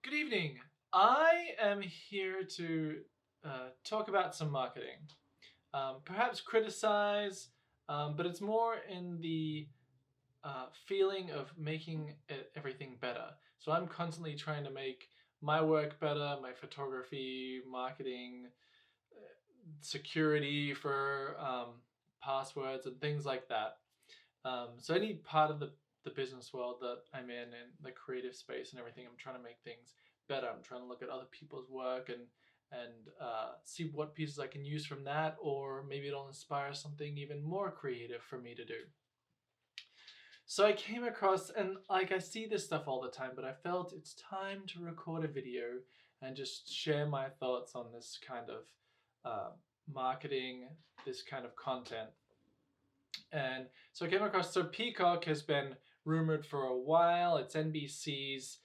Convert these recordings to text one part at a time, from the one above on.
Good evening. I am here to talk about some marketing. Perhaps criticize, but it's more in the feeling of making everything better. So I'm constantly trying to make my work better, my photography, marketing, security for passwords and things like that. So any part of the business world that I'm in the creative space and everything, I'm trying to make things better. I'm trying to look at other people's work and see what pieces I can use from that, or maybe it'll inspire something even more creative for me to do. So I came across, and like I see this stuff all the time, but I felt it's time to record a video and just share my thoughts on this kind of uh, marketing, this kind of content. And so I came across, so Peacock has been rumored for a while. It's NBC's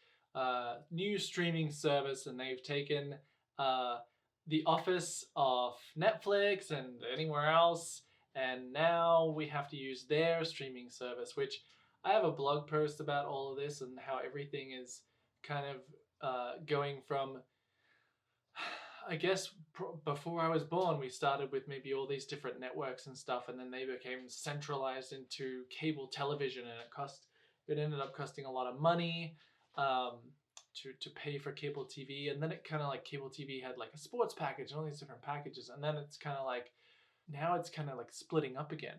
new streaming service, and they've taken the office of Netflix and anywhere else, and now we have to use their streaming service, which I have a blog post about all of this and how everything is kind of going from, I guess before I was born, we started with maybe all these different networks and stuff, and then they became centralized into cable television, and it ended up costing a lot of money um, to pay for cable TV, and then it kind of like cable TV had like a sports package and all these different packages, and then it's kind of like now it's kind of like splitting up again.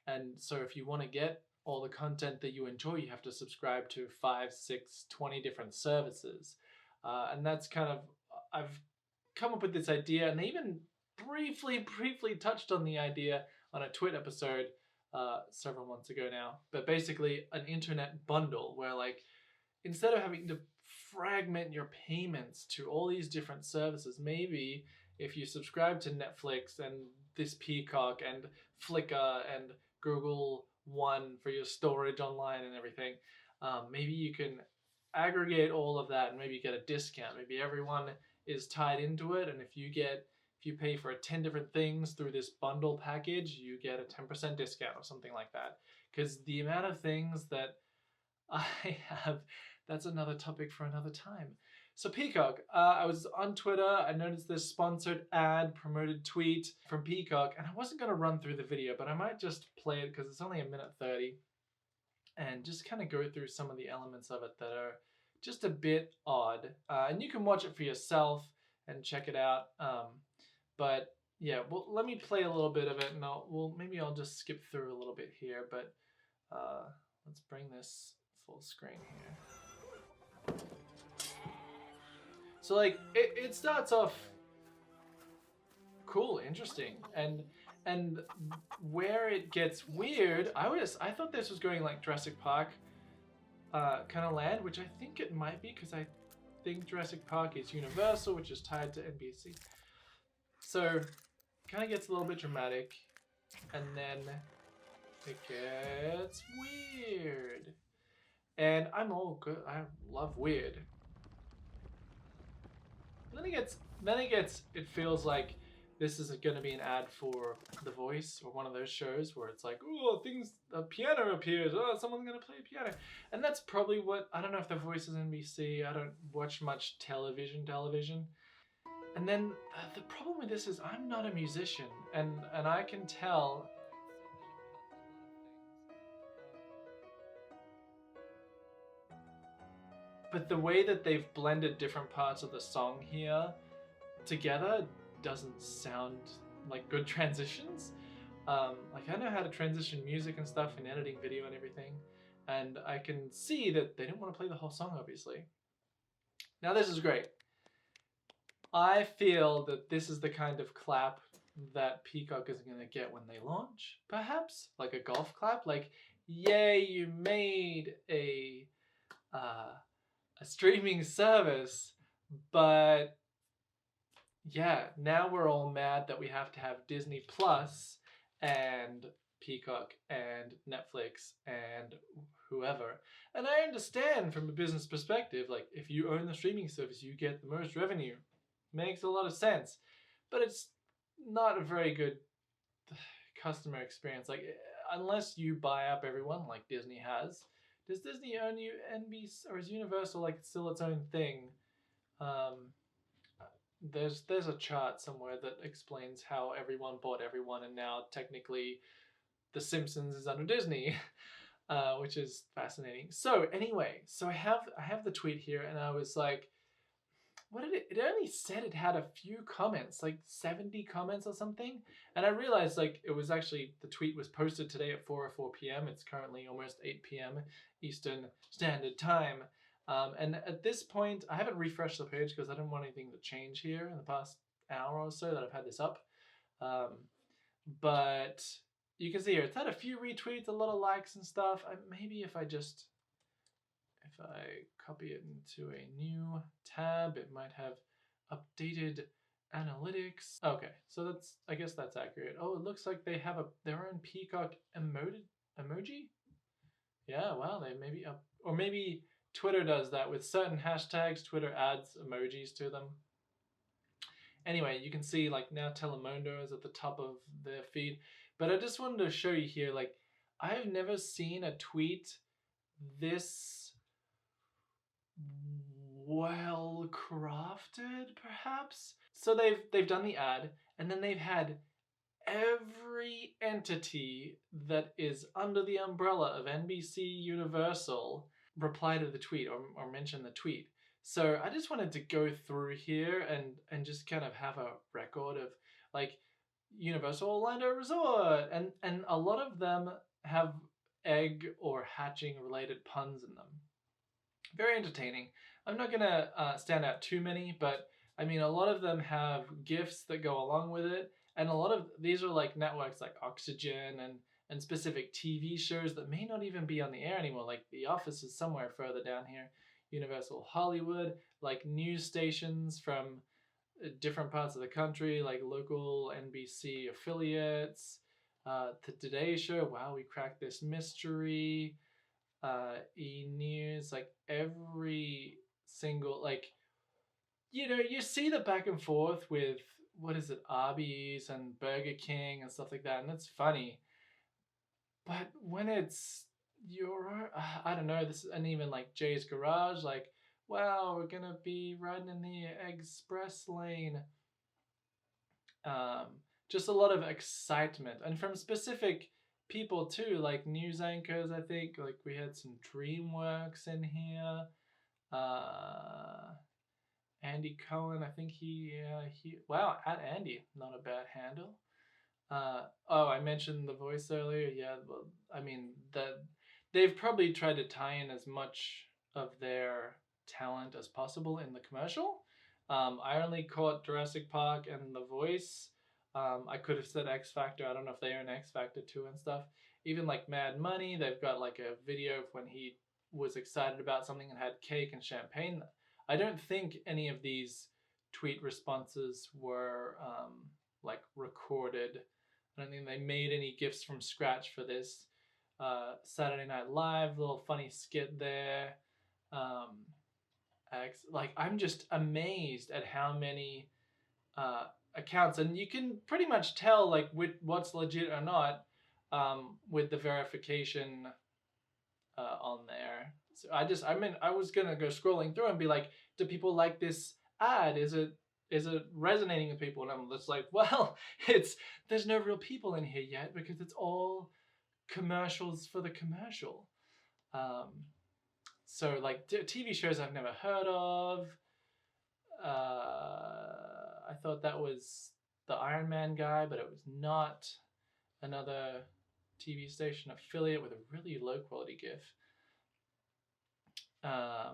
And so if you want to get all the content that you enjoy, you have to subscribe to 5, 6, 20 different services, and that's kind of I've come up with this idea, and they even briefly touched on the idea on a Twit episode several months ago now. But basically, an internet bundle where, like, instead of having to fragment your payments to all these different services, maybe if you subscribe to Netflix and this Peacock and Flickr and Google One for your storage online and everything, maybe you can aggregate all of that and maybe get a discount. Maybe everyone is tied into it, and if you pay for 10 different things through this bundle package, you get a 10% discount or something like that. Because the amount of things that I have, that's another topic for another time. So Peacock, I was on Twitter, I noticed this sponsored ad, promoted tweet from Peacock, and I wasn't going to run through the video, but I might just play it because it's only a minute 30 and just kind of go through some of the elements of it that are just a bit odd. And you can watch it for yourself and check it out. But yeah, well, let me play a little bit of it, and maybe I'll just skip through a little bit here. But let's bring this full screen here. So like it starts off cool, interesting, and where it gets weird, I thought this was going like Jurassic Park kind of land, which I think it might be, because I think Jurassic Park is Universal, which is tied to NBC. So kind of gets a little bit dramatic, and then it gets weird. And I'm all good. I love weird. It feels like this is going to be an ad for The Voice or one of those shows where it's like, oh, a piano appears, oh, someone's going to play a piano. And that's probably what, I don't know if The Voice is NBC, I don't watch much television. And then the problem with this is I'm not a musician, and I can tell. But the way that they've blended different parts of the song here together doesn't sound like good transitions. Like I know how to transition music and stuff and editing video and everything, and I can see that they didn't want to play the whole song, obviously. Now this is great. I feel that this is the kind of clap that Peacock is going to get when they launch, perhaps like a golf clap, like yay, you made a streaming service. But yeah, now we're all mad that we have to have Disney Plus and Peacock and Netflix and whoever. And I understand from a business perspective, like if you own the streaming service, you get the most revenue. Makes a lot of sense. But it's not a very good customer experience. Like unless you buy up everyone like Disney has. Does Disney own you NBC, or is Universal like still its own thing? There's a chart somewhere that explains how everyone bought everyone, and now technically The Simpsons is under Disney, which is fascinating. So anyway, so I have the tweet here, and I was like, what did it only said it had a few comments, like 70 comments or something. And I realized like it was actually, the tweet was posted today at 4:04 p.m. It's currently almost 8 p.m. Eastern Standard Time. And at this point, I haven't refreshed the page because I didn't want anything to change here in the past hour or so that I've had this up. But you can see here, it's had a few retweets, a lot of likes and stuff. Maybe if I copy it into a new tab, it might have updated analytics. Okay, so I guess that's accurate. Oh, it looks like they have their own Peacock emoji. Yeah, wow, they maybe or maybe Twitter does that with certain hashtags. Twitter adds emojis to them. Anyway, you can see like now Telemundo is at the top of their feed. But I just wanted to show you here, like, I've never seen a tweet this well crafted, perhaps. So they've done the ad, and then they've had every entity that is under the umbrella of NBC Universal reply to the tweet or mention the tweet. So I just wanted to go through here and just kind of have a record of like Universal Orlando Resort, and a lot of them have egg or hatching related puns in them. Very entertaining. I'm not gonna stand out too many, but I mean, a lot of them have GIFs that go along with it, and a lot of these are like networks like Oxygen and specific TV shows that may not even be on the air anymore. Like The Office is somewhere further down here. Universal Hollywood, like news stations from different parts of the country, like local NBC affiliates. The Today Show, wow, we cracked this mystery. E-News, like every single, like, you know, you see the back and forth with, what is it, Arby's and Burger King and stuff like that, and it's funny. But when it's I don't know, this, and even like Jay's Garage, like, wow, we're gonna be riding in the express lane. Just a lot of excitement, and from specific people too, like news anchors. I think like we had some DreamWorks in here. Andy Cohen, I think he wow, at Andy, not a bad handle. Oh, I mentioned The Voice earlier. Yeah, well, I mean they've probably tried to tie in as much of their talent as possible in the commercial. I only caught Jurassic Park and The Voice. I could have said X Factor. I don't know if they are in X Factor too and stuff. Even like Mad Money, they've got like a video of when he was excited about something and had cake and champagne. I don't think any of these tweet responses were like recorded. I don't think they made any GIFs from scratch for this. Saturday Night Live, little funny skit there. Like, I'm just amazed at how many accounts, and you can pretty much tell like what's legit or not with the verification on there. So I was gonna go scrolling through and be like, do people like this ad? Is it resonating with people? And I'm just like, well, there's no real people in here yet because it's all commercials for the commercial. So like TV shows I've never heard of. I thought that was the Iron Man guy, but it was not. Another TV station affiliate with a really low quality GIF.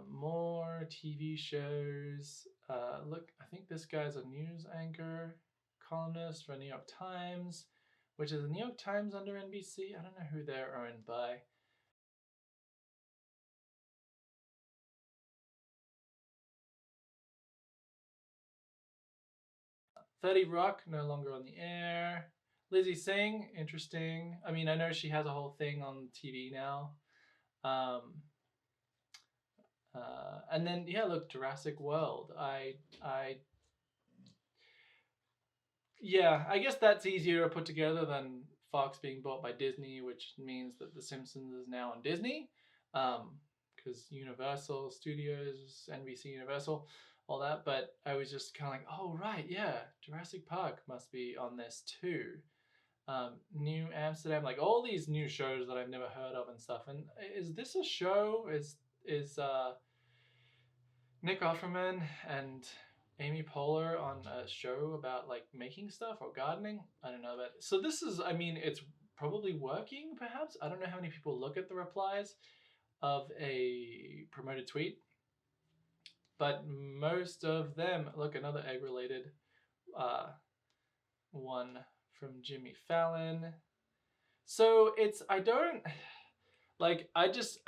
More TV shows. Look, I think this guy's a news anchor, columnist for New York Times, which is the New York Times under NBC. I don't know who they're owned by. $30 Rock, no longer on the air. Lizzie Singh, interesting. I mean, I know she has a whole thing on TV now. And then, yeah, look, Jurassic World. Yeah, I guess that's easier to put together than Fox being bought by Disney, which means that The Simpsons is now on Disney. Because Universal Studios, NBC Universal. all that, but I was just kind of like, oh right, yeah, Jurassic Park must be on this too. New Amsterdam, like all these new shows that I've never heard of and stuff. And is this a show? Is Nick Offerman and Amy Poehler on a show about like making stuff or gardening? I don't know, but so this is, I mean, it's probably working perhaps. I don't know how many people look at the replies of a promoted tweet, but most of them, look, another egg related one from Jimmy Fallon. So it's, I don't like, I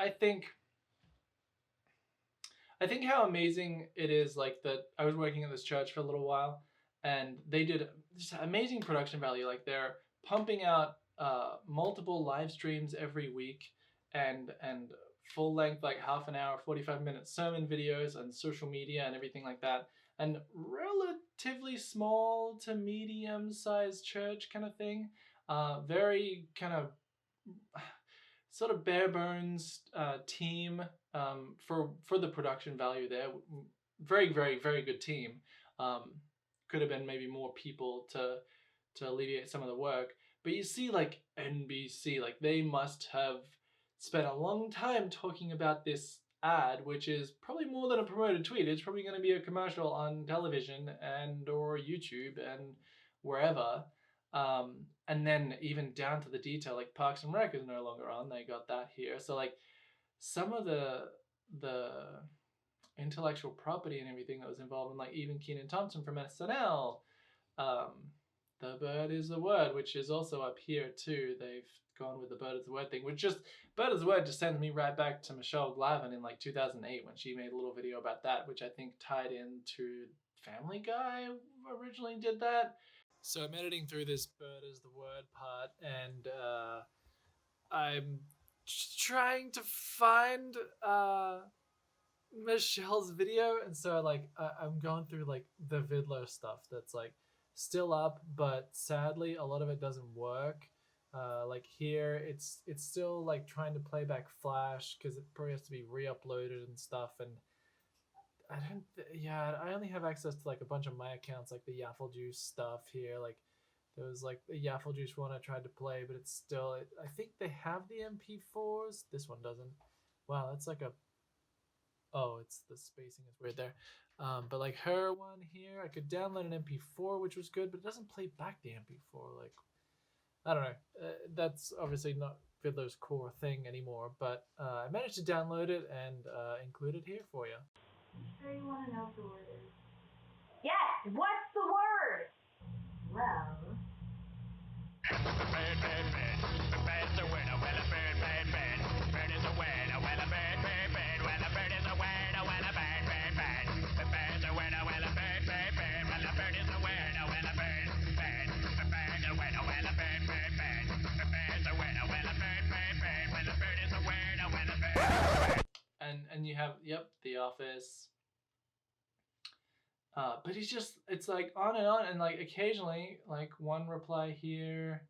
think how amazing it is, like that I was working at this church for a little while and they did just amazing production value. Like they're pumping out multiple live streams every week and full length, like half an hour, 45-minute sermon videos and social media and everything like that. And relatively small to medium sized church kind of thing. Very kind of sort of bare bones team for the production value there. Very, very, very good team. Could have been maybe more people to alleviate some of the work. But you see, like NBC, like they must have spent a long time talking about this ad, which is probably more than a promoted tweet. It's probably going to be a commercial on television and or YouTube and wherever. And then even down to the detail, like Parks and Rec is no longer on. They got that here. So like some of the intellectual property and everything that was involved in, like even Kenan Thompson from SNL, The Bird is the Word, which is also up here too. They've gone with the Bird is the Word thing, which just, Bird is the Word just sends me right back to Michelle Glavan in like 2008 when she made a little video about that, which I think tied into Family Guy originally did that. So I'm editing through this Bird is the Word part, and I'm trying to find Michelle's video, and so like I'm going through like the Vidler stuff that's like still up, but sadly a lot of it doesn't work. Like here it's still like trying to play back Flash because it probably has to be re-uploaded and stuff, and I only have access to like a bunch of my accounts, like the Yaffle Juice stuff here. Like there was like the Yaffle Juice one I tried to play, but it's still, I think they have the MP4s. This one doesn't. Wow, that's like a, oh, it's the spacing is weird there. But like her one here, I could download an MP4, which was good, but it doesn't play back the MP4. Like, I don't know. That's obviously not Fiddler's core thing anymore, but I managed to download it and include it here for you. I'm sure you want to know what the word is. Yes! What's the word? Well... And you have, yep, The Office. But he's just, it's like on, and like occasionally, like one reply here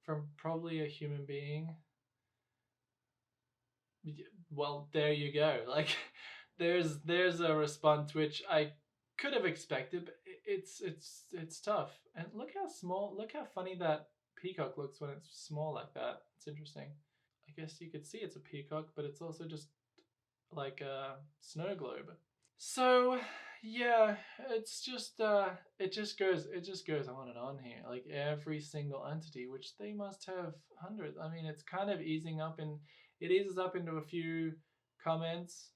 from probably a human being. Well, there you go. Like, there's a response which I could have expected, but it's tough. And look how small, look how funny that peacock looks when it's small like that. It's interesting. I guess you could see it's a peacock, but it's also just like a snow globe. So yeah, it's just it just goes on and on here. Like every single entity, which they must have hundreds. I mean, it's kind of easing up, and it eases up into a few comments,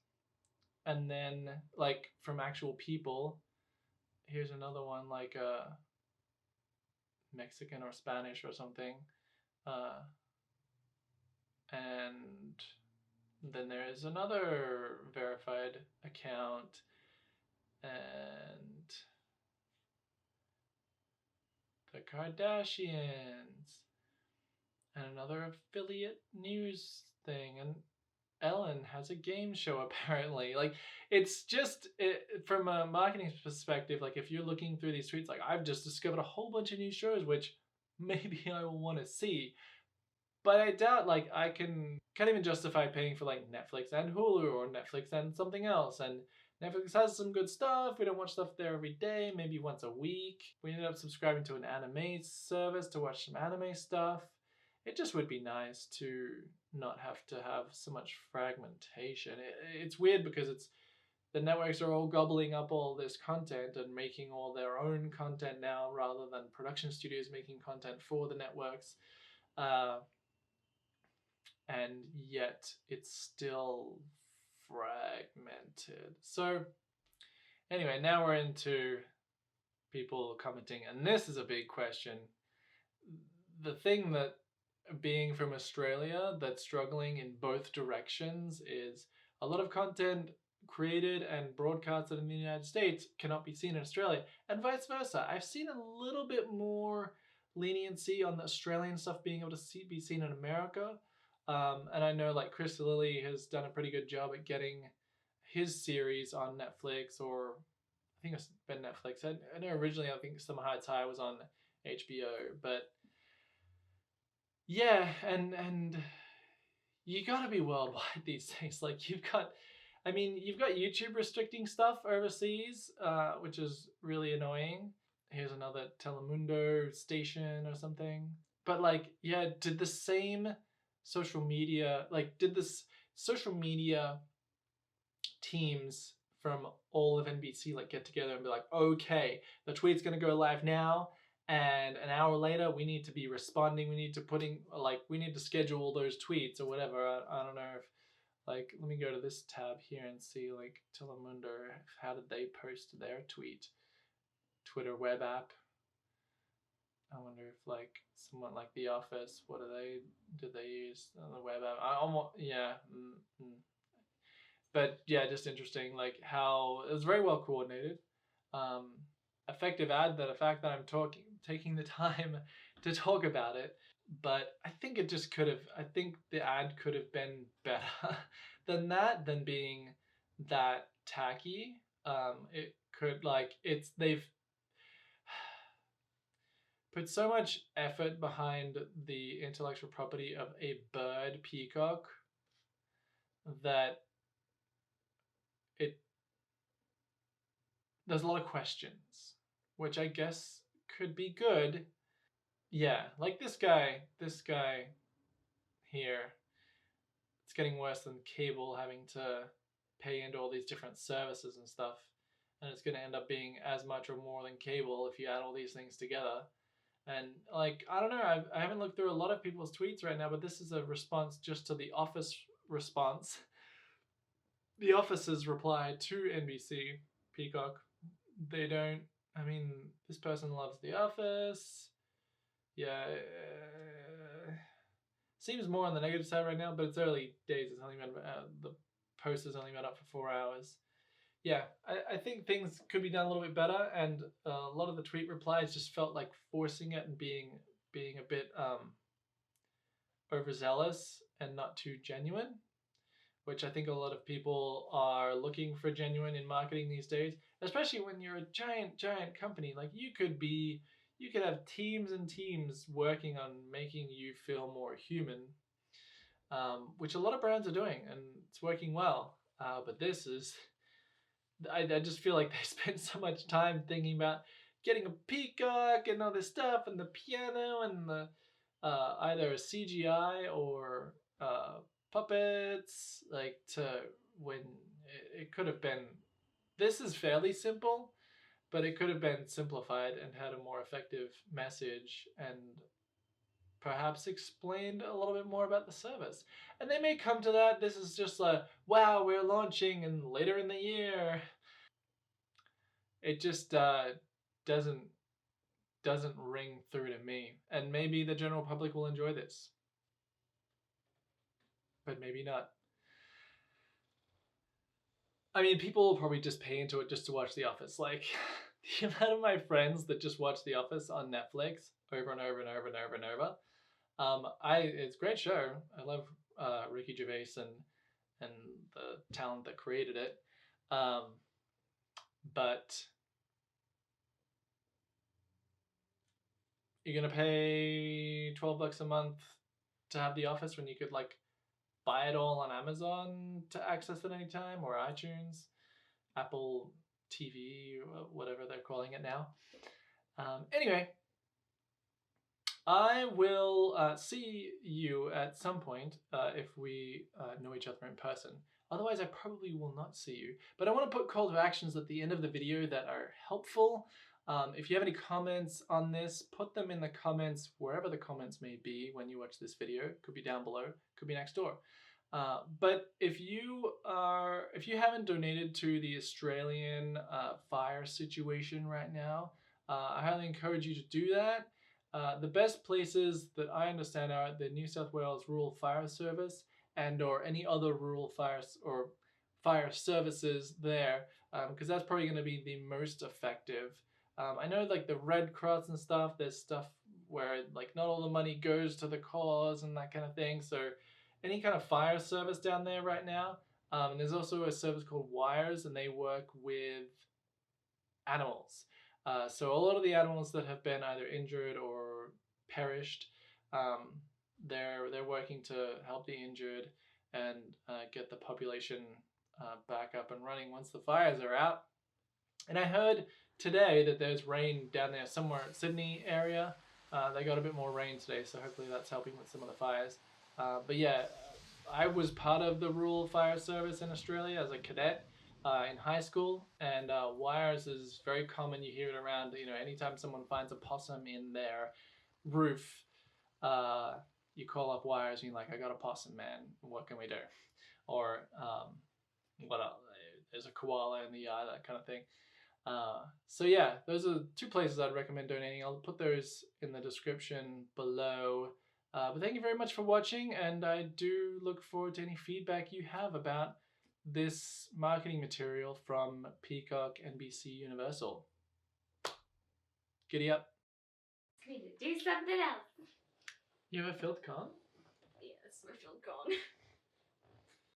and then like from actual people. Here's another one, like Mexican or Spanish or something, and then there is another verified account, and the Kardashians, and another affiliate news thing, and Ellen has a game show apparently. Like, it's just, from a marketing perspective, like if you're looking through these tweets, like I've just discovered a whole bunch of new shows which maybe I will want to see. But I doubt, like, I can't even justify paying for like Netflix and Hulu or Netflix and something else. And Netflix has some good stuff. We don't watch stuff there every day, maybe once a week. We ended up subscribing to an anime service to watch some anime stuff. It just would be nice to not have to have so much fragmentation. It's weird because the networks are all gobbling up all this content and making all their own content now rather than production studios making content for the networks. And yet it's still fragmented. So anyway, now we're into people commenting, and this is a big question. The thing that being from Australia that's struggling in both directions is a lot of content created and broadcasted in the United States cannot be seen in Australia, and vice versa. I've seen a little bit more leniency on the Australian stuff being able to be seen in America. And I know like Chris Lilly has done a pretty good job at getting his series on Netflix, or I think it's been Netflix. I know originally I think Summer Heights High was on HBO, but yeah, and you gotta be worldwide these days. Like you've got YouTube restricting stuff overseas, which is really annoying. Here's another Telemundo station or something. But like, yeah, did this social media teams from all of NBC like get together and be like, okay, the tweet's gonna go live now, and an hour later we need to be responding, we need to schedule all those tweets or whatever. I don't know if, like, let me go to this tab here and see like Telemundo, how did they post their tweet? Twitter web app. I wonder if like someone like The Office, did they use on the web app? But yeah, just interesting, like how it was very well coordinated, effective ad. That the fact that I'm taking the time to talk about it, but I think it just could have. I think the ad could have been better than that, than being that tacky. It could they've put so much effort behind the intellectual property of a bird, peacock, that there's a lot of questions, which I guess could be good. Yeah, like this guy here, it's getting worse than cable, having to pay into all these different services and stuff, and it's going to end up being as much or more than cable if you add all these things together. And like, I don't know, I haven't looked through a lot of people's tweets right now, but this is a response just to the Office response. The Office's reply to NBC Peacock. They don't. I mean, this person loves The Office. Yeah, seems more on the negative side right now, but it's early days. It's only been the post has only been up for 4 hours. Yeah, I think things could be done a little bit better, and a lot of the tweet replies just felt like forcing it and being a bit overzealous and not too genuine, which I think a lot of people are looking for genuine in marketing these days, especially when you're a giant company. Like you could have teams and teams working on making you feel more human, which a lot of brands are doing, and it's working well. But this is, I just feel like they spent so much time thinking about getting a peacock and all this stuff, and the piano, and the either a CGI or puppets, like when it could have been. This is fairly simple, but it could have been simplified and had a more effective message, and perhaps explained a little bit more about the service. And they may come to that. This is just like, wow, we're launching and later in the year. It just doesn't ring through to me. And maybe the general public will enjoy this, but maybe not. I mean, people will probably just pay into it just to watch The Office. Like, the amount of my friends that just watch The Office on Netflix over and over and over and over and over. It's a great show. I love Ricky Gervais and the talent that created it. But you're gonna pay $12 a month to have The Office when you could like buy it all on Amazon to access it anytime, or iTunes. Apple TV, or whatever they're calling it now. Anyway, I will see you at some point if we know each other in person. Otherwise, I probably will not see you. But I want to put call to actions at the end of the video that are helpful. If you have any comments on this, put them in the comments wherever the comments may be when you watch this video. Could be down below, could be next door. But if you haven't donated to the Australian fire situation right now, I highly encourage you to do that. The best places that I understand are the New South Wales Rural Fire Service and or any other rural fire services there, because that's probably going to be the most effective. I know like the Red Cross and stuff, there's stuff where like not all the money goes to the cause and that kind of thing. So any kind of fire service down there right now. And there's also a service called Wires, and they work with animals. So a lot of the animals that have been either injured or perished, they're working to help the injured and get the population back up and running once the fires are out. And I heard today that there's rain down there somewhere at Sydney area. They got a bit more rain today, so hopefully that's helping with some of the fires. But yeah, I was part of the Rural Fire Service in Australia as a cadet in high school, and Wires is very common. You hear it around, you know, anytime someone finds a possum in their roof, you call up Wires and you're like, I got a possum, man, what can we do? Or what else? There's a koala in the yard, that kind of thing. So yeah, those are two places I'd recommend donating. I'll put those in the description below. But thank you very much for watching, and I do look forward to any feedback you have about this marketing material from Peacock, NBC, Universal. Giddy up. Need to do something else. You have a filled con? Yes, my filled con.